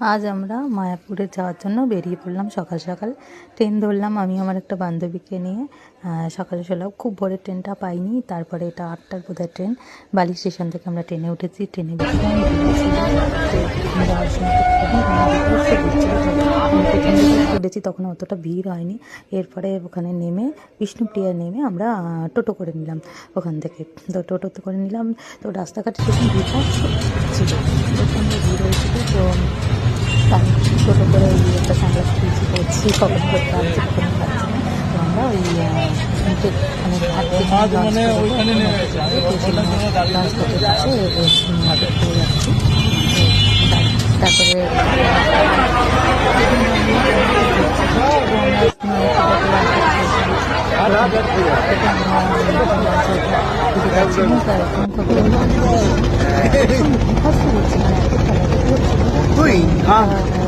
আজ আমরা মায়াপুরে যাওয়ার জন্য বেরিয়ে পড়লাম সকাল সকাল। ট্রেন ধরলাম আমি আমার একটা বান্ধবীকে নিয়ে। সকালে খুব ভোরের ট্রেনটা পাইনি, তারপরে এটা 8টার বোধহয় ট্রেন। বালি স্টেশন থেকে আমরা ট্রেনে উঠেছি, ট্রেনে উঠেছি তখন অতটা ভিড় হয়নি। এরপরে ওখানে নেমে বিষ্ণুপ্রিয়া নেমে আমরা টোটো করে নিলাম ওখান থেকে। তো টোটোতে করে নিলাম, তো রাস্তাঘাটে সেরকম ভিড়টা ছিল, ভিড় হয়েছিল। তো আমি টোটো করে ওই একটা সানগ্লাস কিনছি করছি, কখন করতে আমি কোনো পাচ্ছি না। তো আমরা ওই মানে ঘাট থেকে লঞ্চ করতে যাচ্ছি, করে যাচ্ছি। তারপরে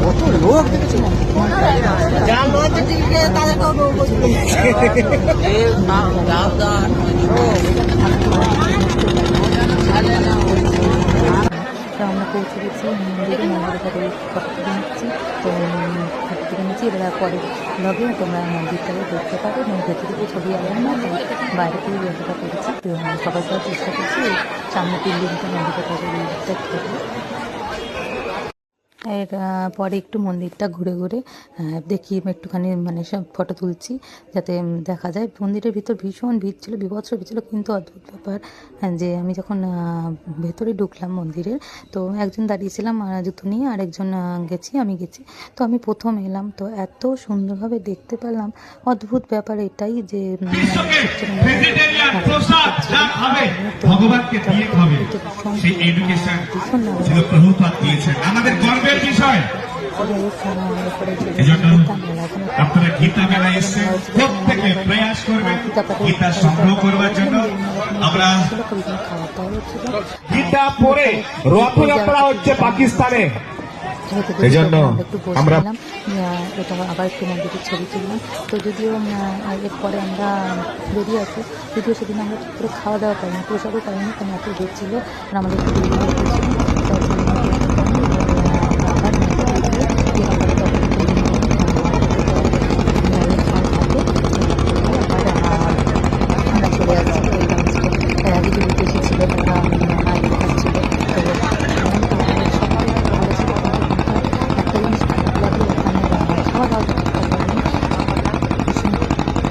কত লোক আমরা পৌঁছে গেছি মন্দিরে ঘরে ফটো তুলে নিচ্ছি। তো ফটো তুলে নিচ্ছি, এবার পরে ব্লগে তোমরা মন্দিরটাকে দেখতে পারো। ভেতরে তো ছবি আনলাম না, তাই বাইরে থেকে ভিডিওটা করেছি। তো সবাই করার চেষ্টা করছি সামনে 3 দিনটা মন্দিরটাকে দেখতে পাবো। এর পরে একটু মন্দিরটা ঘুরে ঘুরে দেখি একটুখানি মানে সব ফটো তুলছি যাতে দেখা যায়। মন্দিরের ভিতর ভীষণ ভিড় ছিল, বিভৎস ভিড় ছিল, কিন্তু অদ্ভুত ব্যাপার যে আমি যখন ভেতরে ঢুকলাম মন্দিরের, তো একজন দাঁড়িয়েছিলাম জুতো নিয়ে, আরেকজন আমি গেছি। তো আমি প্রথম এলাম, তো এত সুন্দরভাবে দেখতে পেলাম। অদ্ভুত ব্যাপার এটাই যে আপনারা গীতা মেলায় এসেছেন, প্রত্যেকে প্রয়াস করবেন গীতা সংগ্রহ করবার জন্য। আমরা গীতা পড়ে রথযাত্রা হচ্ছে পাকিস্তানে, এই জন্য আমরা এটা আবার একটু মন্দিরের ছবি তুললাম। তো যদিও এরপরে আমরা বেরিয়ে আসি, যদিও সেদিন আমরা ঠিক করে খাওয়া দাওয়া পাইনি, প্রসাদও পাইনি, কারণ এত ভিড় ছিল আর আমাদের একটু